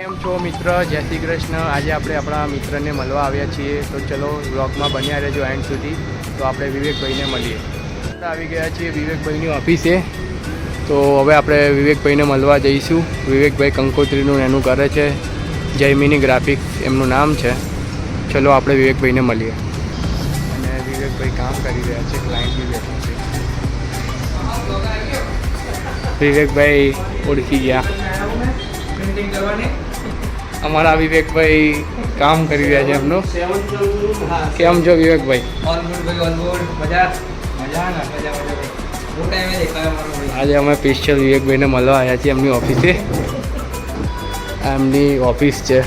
કેમ છો મિત્ર? જય શ્રી કૃષ્ણ. આજે આપણે આપણા મિત્રને મળવા આવ્યા છીએ, તો ચલો વ્લોગમાં બન્યા રહેજો એન્ડ સુધી. તો આપણે વિવેકભાઈને મળીએ. આવી ગયા છીએ વિવેકભાઈની ઓફિસે. તો હવે આપણે વિવેકભાઈને મળવા જઈશું. વિવેકભાઈ કંકોત્રીનું એનું કરે છે, જયમિની ગ્રાફિક્સ એમનું નામ છે. ચલો આપણે વિવેકભાઈને મળીએ. અને વિવેકભાઈ કામ કરી રહ્યા છે, ક્લાયન્ટ બી બેઠા છે. વિવેકભાઈ ઓળખી ગયા. અમારા વિવેકભાઈ કામ કરી રહ્યા છે એમનું. કેમ છો વિવેકભાઈ? આજે અમે સ્પેશિયલ વિવેકભાઈને મળવા આવ્યા છીએ એમની ઓફિસે. એમની ઓફિસ છે.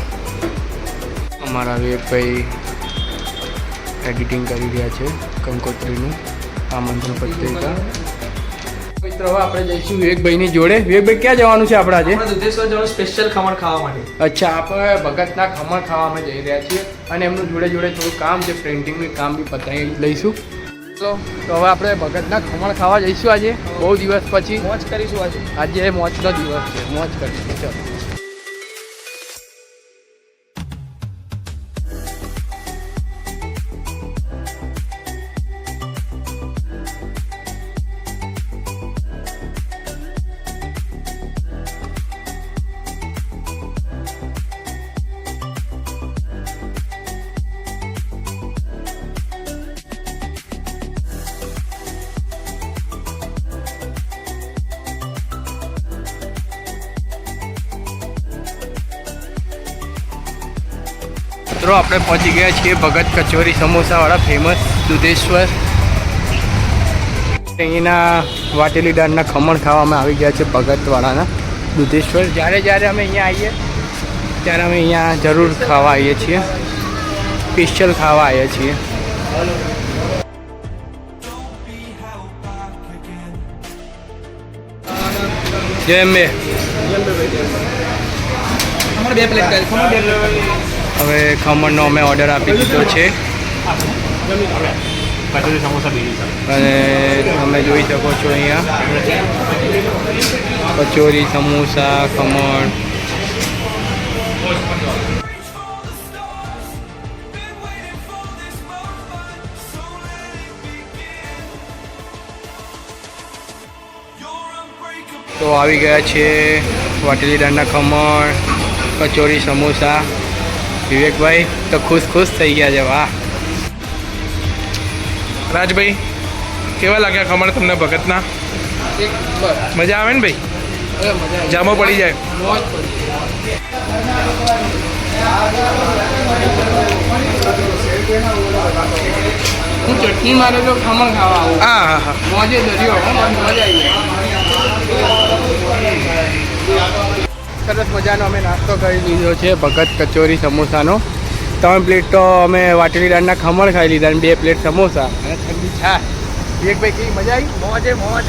અમારા વિવેકભાઈ એડિટિંગ કરી રહ્યા છે કંકોત્રીનું આમંત્રણ પત્રિકા. મિત્રો હવે આપણે જઈશું વિવેકભાઈની જોડે. વિવેકભાઈ ક્યાં જવાનું છે આપણે આજે? દુધેશ્વર જવાનું સ્પેશિયલ ખમણ ખાવા માટે. અચ્છા, આપણે ભગતના ખમણ ખાવા અમે જઈ રહ્યા છીએ અને એમનું જોડે જોડે થોડું કામ છે, પ્રિન્ટિંગનું કામ બી પતાવી લઈશું. તો હવે આપણે ભગતના ખમણ ખાવા જઈશું આજે, બહુ દિવસ પછી. મોજ કરીશું આજે. આજે મોજનો દિવસ છે, મોજ કરીશું. ચાલો. મિત્રો આપણે પહોંચી ગયા છીએ ભગત કચોરી સમોસાવાળા ફેમસ દુધેશ્વર. અહીંના વાટેલી દાળના ખમણ ખાવામાં આવી ગયા છે ભગતવાળાના દુધેશ્વર. જ્યારે અમે અહીંયા આવીએ ત્યારે અમે અહીંયા જરૂર ખાવા આવીએ છીએ, સ્પેશિયલ ખાવા આવીએ છીએ. જય અંબે. ખમણ 2 પ્લેટ કરી. ખમણ 2 પ્લેટ કરી. હવે ખમણનો અમે ઓર્ડર આપી દીધો છે અને તમે જોઈ શકો છો અહીંયા કચોરી, સમોસા, ખમણ. તો આવી ગયા છે વાટેલી દાળના ખમણ, કચોરી, સમોસા. વિવેકભાઈ તો ખુશ થઈ ગયા છે. વાહ રાજભાઈ, કેવા લાગ્યા ખમણ તમને ભગતના? મજા આવે ને ભાઈ? જામો પડી જાય. હું ચટણી મારે તો ખમણ ખાવા આવું. હા. મોજે દરિયો, મજા આવી જાય. સરસ મજાનો અમે નાસ્તો કરી લીધો છે ભગત કચોરી સમોસાનો. 3 પ્લેટ તો અમે વાટેલી દાળના ખમણ ખાઈ લીધા અને 2 પ્લેટ સમોસા અને ઠંડી છાશ. વિવેકભાઈ કેવી મજા આવી? મોજ.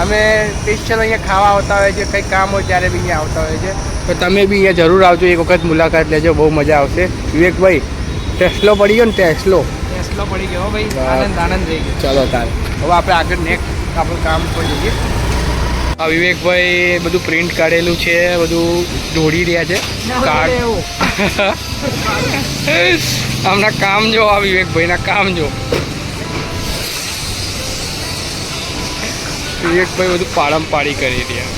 અમે સ્પેશિયલ અહીંયા ખાવા આવતા હોય છે, કંઈક કામ હોય ત્યારે બી અહીંયા આવતા હોય છે. તો તમે બી અહીંયા જરૂર આવજો, એક વખત મુલાકાત લેજો, બહુ મજા આવશે. વિવેકભાઈ ટેસ્લો પડી ગયો ને? ટેસ્લો પડી ગયો ભાઈ. આનંદ થઈ ગયો. ચાલો તારે હવે આપણે આગળ નેક્સ્ટ આપણું કામ પર જઈએ. આ વિવેકભાઈ બધું પ્રિન્ટ કાઢેલું છે, બધું દોડી રહ્યા છે. આમના કામ જો, આ વિવેકભાઈના કામ જો. વિવેકભાઈ બધું પાડી કરી રહ્યા.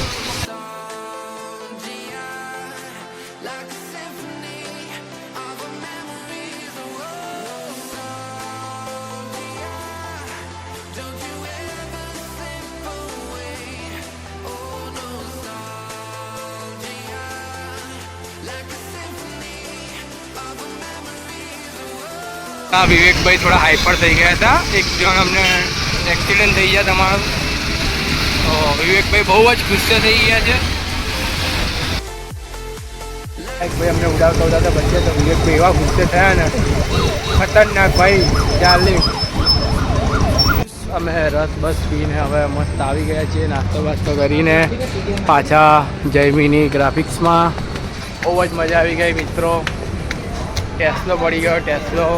હા, વિવેકભાઈ થોડા હાઈપર થઈ ગયા હતા. એક જણ અમને એક્સિડન્ટ થઈ ગયા તમારો. તો વિવેકભાઈ બહુ જ ગુસ્સે થઈ ગયા છે. વિવેકભાઈ અમને ઉડાવતા બચ્યા તો વિવેકભાઈ એવા ગુસ્સે થયા ને, ખતરનાક ભાઈ. ચાલે અમે રસ બસ પીને હવે મસ્ત આવી ગયા છીએ, નાસ્તો બાસ્તો કરીને પાછા જયમિની ગ્રાફિક્સમાં. બહુ જ મજા આવી ગઈ મિત્રો. ટેસ્લો પડી ગયો, ટેસ્લો.